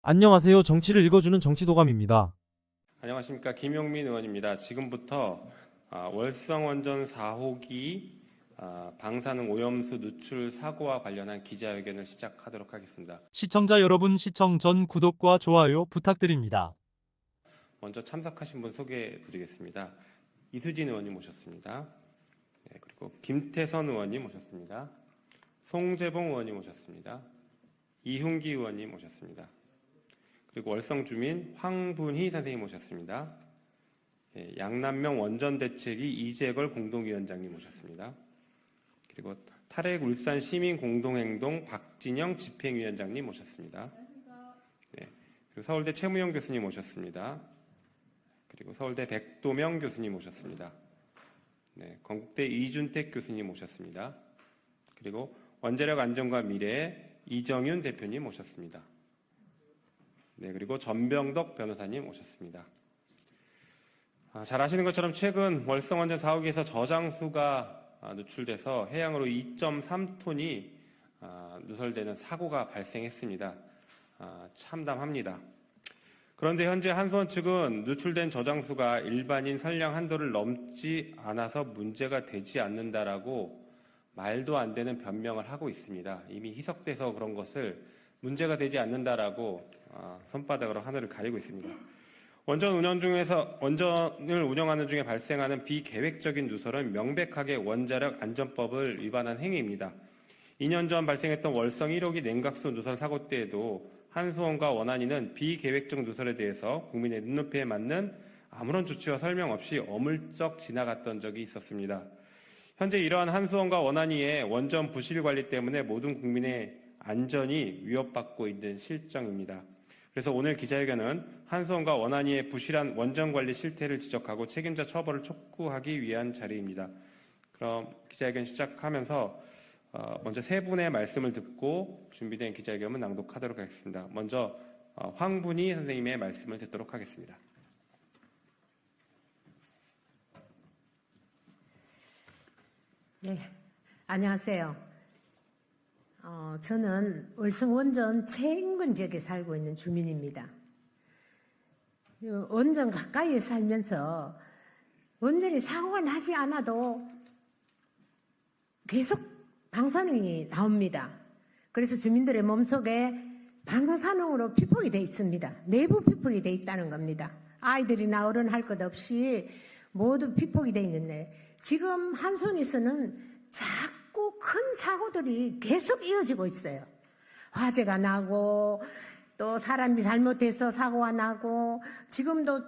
안녕하세요. 정치를 읽어주는 정치도감입니다. 안녕하십니까. 김용민 의원입니다. 지금부터 월성원전 4호기 방사능 오염수 누출 사고와 관련한 기자회견을 시작하도록 하겠습니다. 시청자 여러분, 시청 전 구독과 좋아요 부탁드립니다. 먼저 참석하신 분 소개해 드리겠습니다. 이수진 의원님 모셨습니다. 네, 그리고 김태선 의원님 모셨습니다. 송재봉 의원님 모셨습니다. 이훈기 의원님 모셨습니다. 그리고 월성 주민 황분희 선생님 모셨습니다. 예, 양남명 원전대책위 이재걸 공동위원장님 모셨습니다. 그리고 탈핵 울산 시민 공동행동 박진영 집행위원장님 모셨습니다. 네, 그리고 서울대 최무영 교수님 모셨습니다. 그리고 서울대 백도명 교수님 모셨습니다. 네, 건국대 이준택 교수님 모셨습니다. 그리고 원자력 안전과 미래의 이정윤 대표님 모셨습니다. 네, 그리고 전병덕 변호사님 오셨습니다. 잘 아시는 것처럼 최근 월성원전 4호기에서 저장수가 누출돼서 해양으로 2.3톤이 누설되는 사고가 발생했습니다. 참담합니다. 그런데 현재 한수원 측은 누출된 저장수가 일반인 선량 한도를 넘지 않아서 문제가 되지 않는다라고 말도 안 되는 변명을 하고 있습니다. 이미 희석돼서 그런 것을 문제가 되지 않는다라고 손바닥으로 하늘을 가리고 있습니다. 원전을 운영하는 중에 발생하는 비계획적인 누설은 명백하게 원자력 안전법을 위반한 행위입니다. 2년 전 발생했던 월성 1호기 냉각수 누설 사고 때에도 한수원과 원안위는 비계획적 누설에 대해서 국민의 눈높이에 맞는 아무런 조치와 설명 없이 어물쩍 지나갔던 적이 있었습니다. 현재 이러한 한수원과 원안위의 원전 부실 관리 때문에 모든 국민의 안전이 위협받고 있는 실정입니다. 그래서 오늘 기자회견은 한수원과 원안위의 부실한 원전관리 실태를 지적하고 책임자 처벌을 촉구하기 위한 자리입니다. 그럼 기자회견 시작하면서 먼저 세 분의 말씀을 듣고 준비된 기자회견을 낭독하도록 하겠습니다. 먼저 황분희 선생님의 말씀을 듣도록 하겠습니다. 네, 안녕하세요. 저는 월성 원전 최인근 지역에 살고 있는 주민입니다. 원전 가까이에 살면서 원전이 사고가 나지 않아도 계속 방사능이 나옵니다. 그래서 주민들의 몸속에 방사능으로 피폭이 되어 있습니다. 내부 피폭이 되어 있다는 겁니다. 아이들이나 어른 할 것 없이 모두 피폭이 되어 있는데 지금 한손에서는 자꾸 큰 사고들이 계속 이어지고 있어요. 화재가 나고 또 사람이 잘못해서 사고가 나고 지금도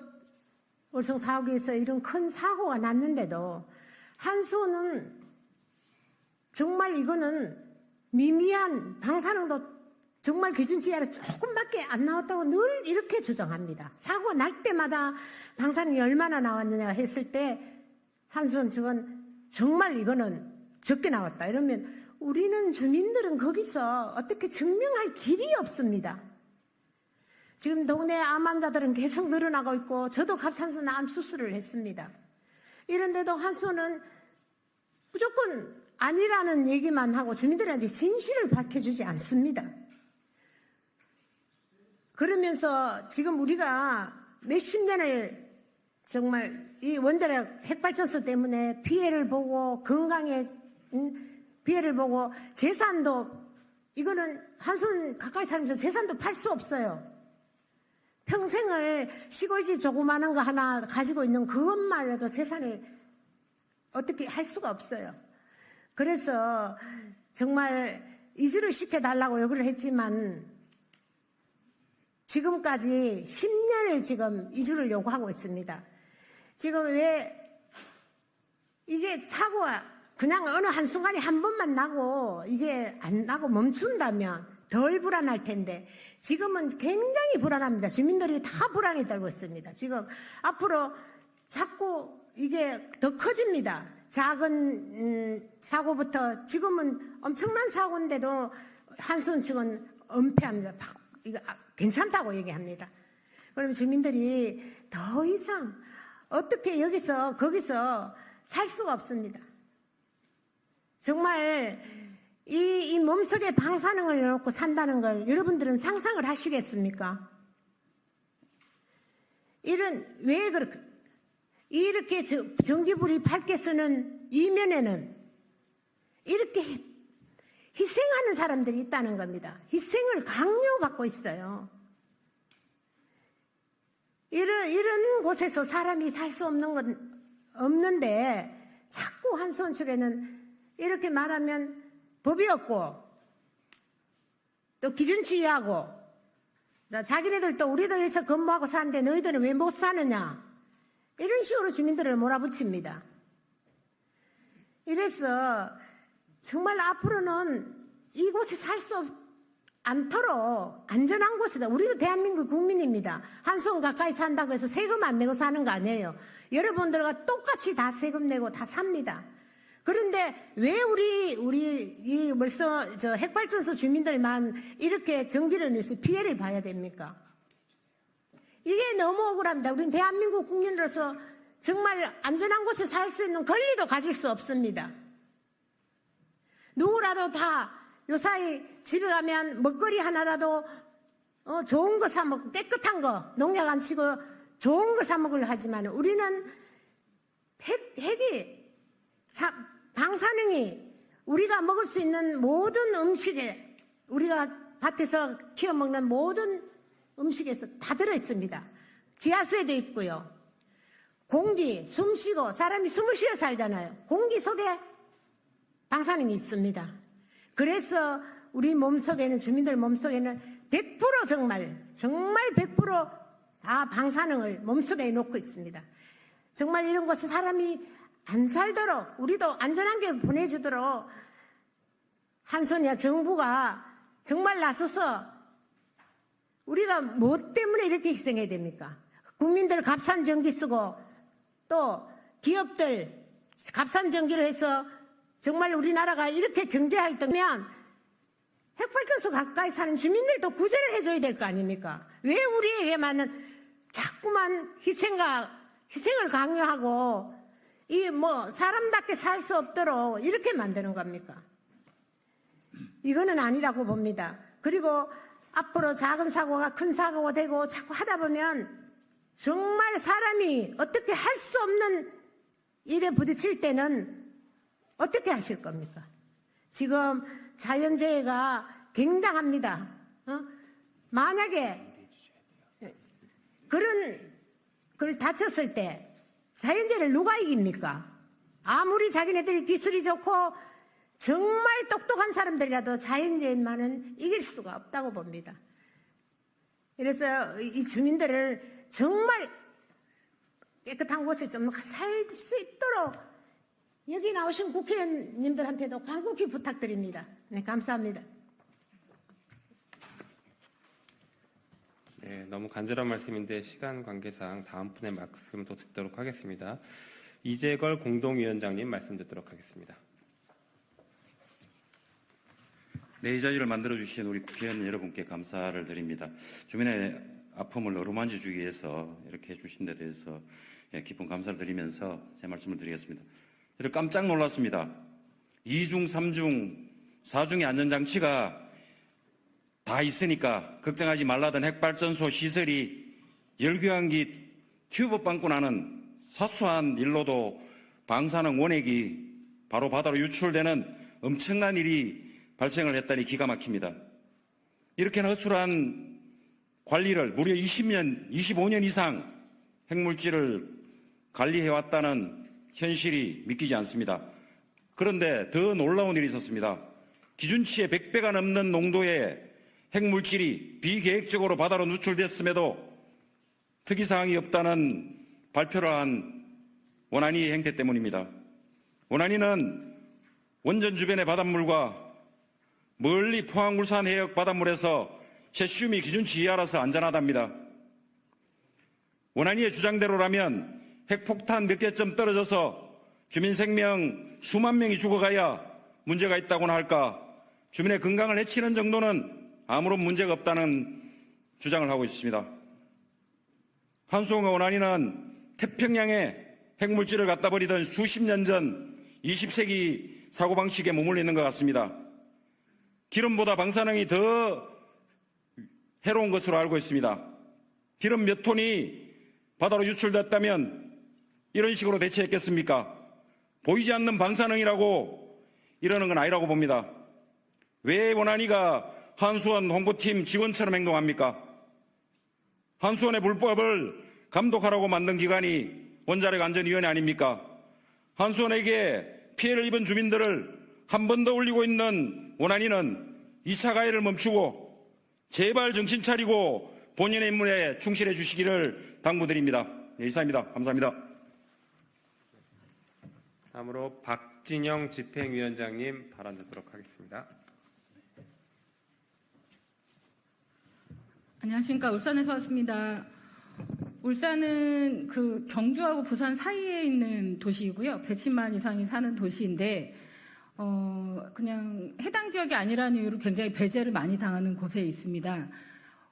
월성 4호기에서 이런 큰 사고가 났는데도 한수는 정말 이거는 미미한 방사능도 정말 기준치 아래 조금밖에 안 나왔다고 늘 이렇게 주장합니다. 사고가 날 때마다 방사능이 얼마나 나왔느냐 했을 때 한수원 측은 정말 이거는 적게 나왔다 이러면 우리는 주민들은 거기서 어떻게 증명할 길이 없습니다. 지금 동네 암 환자들은 계속 늘어나고 있고 저도 갑상선 암 수술을 했습니다. 이런데도 한수원은 무조건 아니라는 얘기만 하고 주민들한테 진실을 밝혀주지 않습니다. 그러면서 지금 우리가 몇십 년을 정말 이 원자력 핵발전소 때문에 피해를 보고 건강에 피해를 보고 재산도 이거는 한손 가까이 살면서 재산도 팔 수 없어요. 평생을 시골집 조그마한 거 하나 가지고 있는 그것만 해도 재산을 어떻게 할 수가 없어요. 그래서 정말 이주를 시켜달라고 요구를 했지만 지금까지 10년을 지금 이주를 요구하고 있습니다. 지금 왜 이게 사고가 그냥 어느 한순간에 한 번만 나고 이게 안 나고 멈춘다면 덜 불안할 텐데 지금은 굉장히 불안합니다. 주민들이 다 불안에 떨고 있습니다. 지금 앞으로 자꾸 이게 더 커집니다. 작은 사고부터 지금은 엄청난 사고인데도 한수원 측은 은폐합니다. 이거 괜찮다고 얘기합니다. 그럼 주민들이 더 이상 어떻게 여기서 거기서 살 수가 없습니다. 정말 이 몸속에 방사능을 넣고 산다는 걸 여러분들은 상상을 하시겠습니까? 왜 이렇게 전기불이 밝게 쓰는 이면에는 이렇게 희생하는 사람들이 있다는 겁니다. 희생을 강요받고 있어요. 이런 곳에서 사람이 살 수 없는 건 없는데 자꾸 한수원 측에는 이렇게 말하면 법이 없고 또 기준치의하고 자기네들도 우리도 여기서 근무하고 사는데 너희들은 왜 못 사느냐 이런 식으로 주민들을 몰아붙입니다. 이래서 정말 앞으로는 이곳에 살 수 않도록 안전한 곳이다. 우리도 대한민국 국민입니다. 한수원 가까이 산다고 해서 세금 안 내고 사는 거 아니에요. 여러분들과 똑같이 다 세금 내고 다 삽니다. 그런데 왜 우리 벌써 핵발전소 주민들만 이렇게 전기를 내서 피해를 봐야 됩니까? 이게 너무 억울합니다. 우린 대한민국 국민으로서 정말 안전한 곳에 살 수 있는 권리도 가질 수 없습니다. 누구라도 다 요사이 집에 가면 먹거리 하나라도 좋은 거 사 먹고 깨끗한 거 농약 안 치고 좋은 거 사 먹으려 하지만 우리는 방사능이 우리가 먹을 수 있는 모든 음식에 우리가 밭에서 키워 먹는 모든 음식에서 다 들어 있습니다. 지하수에도 있고요. 공기, 숨 쉬고 사람이 숨을 쉬어 살잖아요. 공기 속에 방사능이 있습니다. 그래서 우리 몸속에는 주민들 몸속에는 100% 정말 100%다 방사능을 몸속에 놓고 있습니다. 정말 이런 곳에 사람이 안 살도록 우리도 안전하게 보내주도록 한손이야 정부가 정말 나서서 우리가 뭐 때문에 이렇게 희생해야 됩니까? 국민들 값싼 전기 쓰고 또 기업들 값싼 전기를 해서 정말 우리나라가 이렇게 경제활동이면 핵발전소 가까이 사는 주민들도 구제를 해줘야 될 거 아닙니까? 왜 우리에게만은 자꾸만 희생을 강요하고 사람답게 살 수 없도록 이렇게 만드는 겁니까? 이거는 아니라고 봅니다. 그리고 앞으로 작은 사고가 큰 사고가 되고 자꾸 하다 보면 정말 사람이 어떻게 할 수 없는 일에 부딪힐 때는 어떻게 하실 겁니까? 지금 자연재해가 굉장합니다. 만약에 그걸 다쳤을 때 자연재해를 누가 이깁니까? 아무리 자기네들이 기술이 좋고 정말 똑똑한 사람들이라도 자연재해만은 이길 수가 없다고 봅니다. 그래서 이 주민들을 정말 깨끗한 곳에 좀 살 수 있도록 여기 나오신 국회의원님들한테도 간곡히 부탁드립니다. 네, 감사합니다. 네, 너무 간절한 말씀인데 시간 관계상 다음 분의 말씀 또 듣도록 하겠습니다. 이재걸 공동위원장님 말씀 듣도록 하겠습니다. 네, 이 자리를 만들어주신 우리 국회의원 여러분께 감사를 드립니다. 주민의 아픔을 어루만져 주기 위해서 이렇게 해주신 데 대해서 깊은 감사를 드리면서 제 말씀을 드리겠습니다. 저는 깜짝 놀랐습니다. 2중, 3중, 4중의 안전장치가 다 있으니까 걱정하지 말라던 핵발전소 시설이 열교환기 튜브 빵꾸 나는 사소한 일로도 방사능 원액이 바로 바다로 유출되는 엄청난 일이 발생을 했다니 기가 막힙니다. 이렇게 허술한 관리를 무려 20년, 25년 이상 핵물질을 관리해왔다는 현실이 믿기지 않습니다. 그런데 더 놀라운 일이 있었습니다. 기준치의 100배가 넘는 농도의 핵물질이 비계획적으로 바다로 누출됐음에도 특이사항이 없다는 발표를 한 원안위의 행태 때문입니다. 원안위는 원전 주변의 바닷물과 멀리 포항 울산 해역 바닷물에서 세슘이 기준치 이하라서 안전하답니다. 원안위의 주장대로라면 핵폭탄 몇 개점 떨어져서 주민 생명 수만 명이 죽어가야 문제가 있다고나 할까, 주민의 건강을 해치는 정도는 아무런 문제가 없다는 주장을 하고 있습니다. 한수원과 원안위는 태평양에 핵물질을 갖다 버리던 수십 년 전 20세기 사고방식에 머물러 있는 것 같습니다. 기름보다 방사능이 더 해로운 것으로 알고 있습니다. 기름 몇 톤이 바다로 유출됐다면 이런 식으로 대처했겠습니까? 보이지 않는 방사능이라고 이러는 건 아니라고 봅니다. 왜 원안위가 한수원 홍보팀 직원처럼 행동합니까? 한수원의 불법을 감독하라고 만든 기관이 원자력 안전위원회 아닙니까? 한수원에게 피해를 입은 주민들을 한 번 더 울리고 있는 원안위는 2차 가해를 멈추고 제발 정신 차리고 본인의 임무에 충실해 주시기를 당부드립니다. 네, 이상입니다. 감사합니다. 다음으로 박진영 집행위원장님 발언 듣도록 하겠습니다. 안녕하십니까. 울산에서 왔습니다. 울산은 그 경주하고 부산 사이에 있는 도시이고요. 110만 이상이 사는 도시인데 그냥 해당 지역이 아니라는 이유로 굉장히 배제를 많이 당하는 곳에 있습니다.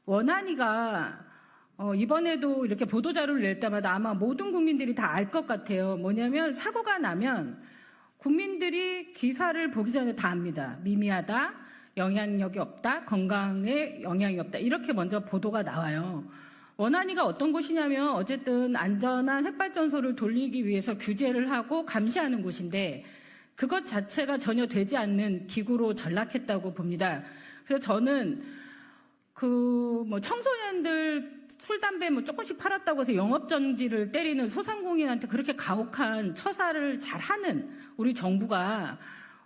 원안위가 이번에도 이렇게 보도자료를 낼 때마다 아마 모든 국민들이 다 알 것 같아요. 뭐냐면 사고가 나면 국민들이 기사를 보기 전에 다 압니다. 미미하다, 영향력이 없다, 건강에 영향이 없다. 이렇게 먼저 보도가 나와요. 원안위가 어떤 곳이냐면 어쨌든 안전한 핵발전소를 돌리기 위해서 규제를 하고 감시하는 곳인데 그것 자체가 전혀 되지 않는 기구로 전락했다고 봅니다. 그래서 저는 청소년들 술, 담배 조금씩 팔았다고 해서 영업정지를 때리는 소상공인한테 그렇게 가혹한 처사를 잘하는 우리 정부가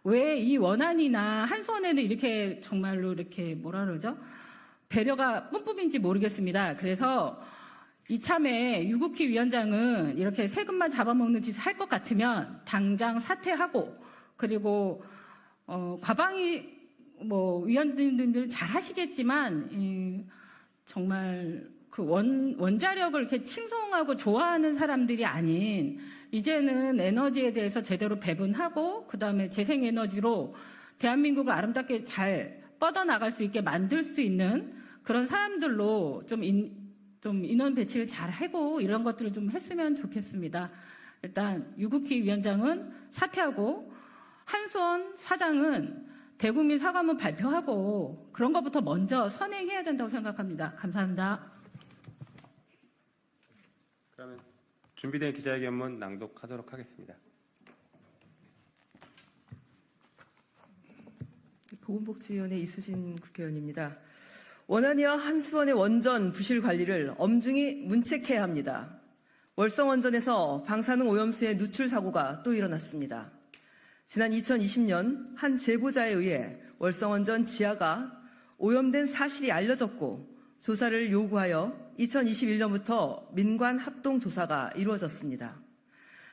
왜 이 원안이나 한수원에는 이렇게 정말로 이렇게 뭐라 그러죠? 배려가 뿜뿜인지 모르겠습니다. 그래서 이참에 유국희 위원장은 이렇게 세금만 잡아먹는 짓을 할 것 같으면 당장 사퇴하고 그리고 과방위 위원님들 잘 하시겠지만 정말 그 원자력을 이렇게 칭송하고 좋아하는 사람들이 아닌 이제는 에너지에 대해서 제대로 배분하고 그다음에 재생에너지로 대한민국을 아름답게 잘 뻗어나갈 수 있게 만들 수 있는 그런 사람들로 좀 인원 배치를 잘 하고 이런 것들을 좀 했으면 좋겠습니다. 일단 유국희 위원장은 사퇴하고 한수원 사장은 대국민 사과문 발표하고 그런 것부터 먼저 선행해야 된다고 생각합니다. 감사합니다. 그러면 준비된 기자회견문 낭독하도록 하겠습니다. 보건복지위원회 이수진 국회의원입니다. 원안위와 한수원의 원전 부실 관리를 엄중히 문책해야 합니다. 월성원전에서 방사능 오염수의 누출 사고가 또 일어났습니다. 지난 2020년 한 제보자에 의해 월성원전 지하가 오염된 사실이 알려졌고 조사를 요구하여 2021년부터 민관 합동 조사가 이루어졌습니다.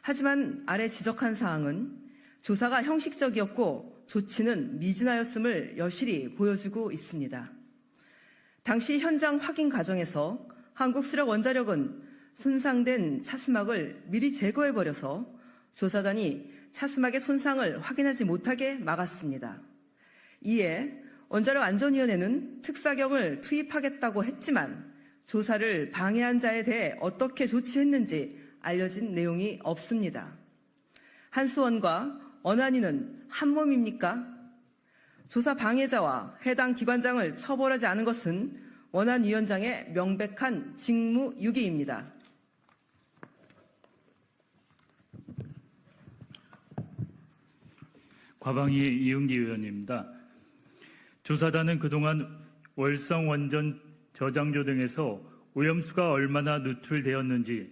하지만 아래 지적한 사항은 조사가 형식적이었고 조치는 미진하였음을 여실히 보여주고 있습니다. 당시 현장 확인 과정에서 한국수력원자력은 손상된 차수막을 미리 제거해버려서 조사단이 차수막의 손상을 확인하지 못하게 막았습니다. 이에 원자력안전위원회는 특사경을 투입하겠다고 했지만 조사를 방해한 자에 대해 어떻게 조치했는지 알려진 내용이 없습니다. 한수원과 원안위는 한 몸입니까? 조사 방해자와 해당 기관장을 처벌하지 않은 것은 원안위원장의 명백한 직무유기입니다. 과방위 이은기 의원입니다. 조사단은 그동안 월성 원전 저장조 등에서 오염수가 얼마나 누출되었는지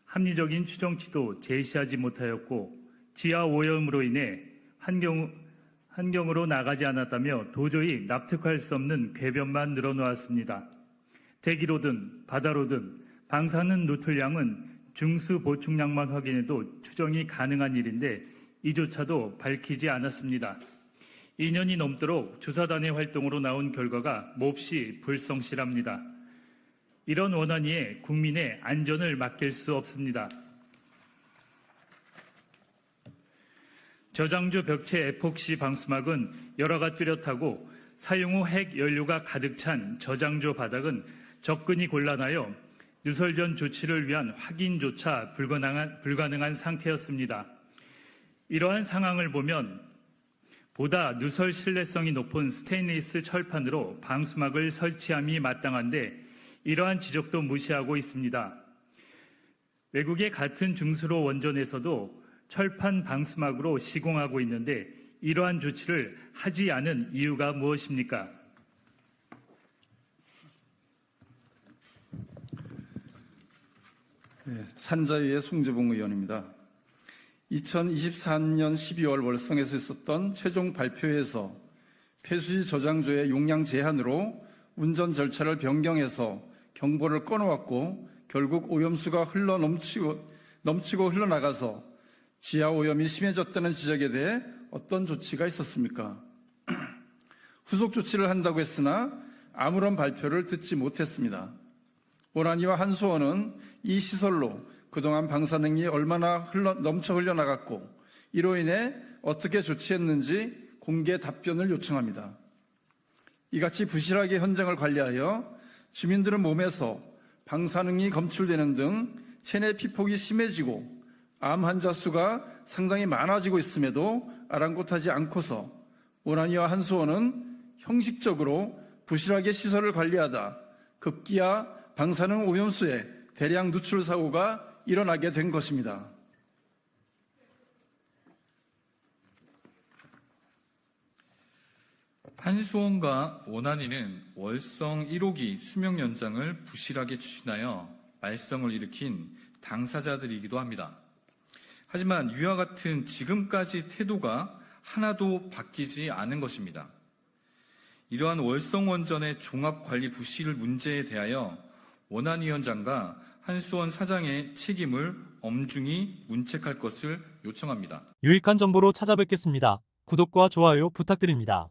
합리적인 추정치도 제시하지 못하였고 지하 오염으로 인해 환경으로 나가지 않았다며 도저히 납득할 수 없는 궤변만 늘어놓았습니다. 대기로든 바다로든 방사능 누출량은 중수 보충량만 확인해도 추정이 가능한 일인데 이조차도 밝히지 않았습니다. 2년이 넘도록 조사단의 활동으로 나온 결과가 몹시 불성실합니다. 이런 원안위에 국민의 안전을 맡길 수 없습니다. 저장조 벽체 에폭시 방수막은 열화가 뚜렷하고 사용 후 핵 연료가 가득 찬 저장조 바닥은 접근이 곤란하여 누설 전 조치를 위한 확인조차 불가능한 상태였습니다. 이러한 상황을 보면 보다 누설 신뢰성이 높은 스테인리스 철판으로 방수막을 설치함이 마땅한데 이러한 지적도 무시하고 있습니다. 외국의 같은 중수로 원전에서도 철판 방수막으로 시공하고 있는데 이러한 조치를 하지 않은 이유가 무엇입니까? 산자위의 송재봉 의원입니다. 2024년 12월 월성에서 있었던 최종 발표에서 폐수지 저장소의 용량 제한으로 운전 절차를 변경해서 경보를 꺼놓았고 결국 오염수가 넘치고 흘러나가서 지하 오염이 심해졌다는 지적에 대해 어떤 조치가 있었습니까? 후속 조치를 한다고 했으나 아무런 발표를 듣지 못했습니다. 원안위와 한수원은 이 시설로 그동안 방사능이 얼마나 넘쳐 흘러나갔고 이로 인해 어떻게 조치했는지 공개 답변을 요청합니다. 이같이 부실하게 현장을 관리하여 주민들의 몸에서 방사능이 검출되는 등 체내 피폭이 심해지고 암 환자 수가 상당히 많아지고 있음에도 아랑곳하지 않고서 원안위와 한수원은 형식적으로 부실하게 시설을 관리하다 급기야 방사능 오염수의 대량 누출 사고가 일어나게 된 것입니다. 한수원과 원안위는 월성 1호기 수명 연장을 부실하게 추진하여 말썽을 일으킨 당사자들이기도 합니다. 하지만 위와 같은 지금까지 태도가 하나도 바뀌지 않은 것입니다. 이러한 월성 원전의 종합관리 부실 문제에 대하여 원안위원장과 한수원 사장의 책임을 엄중히 문책할 것을 요청합니다. 유익한 정보로 찾아뵙겠습니다. 구독과 좋아요 부탁드립니다.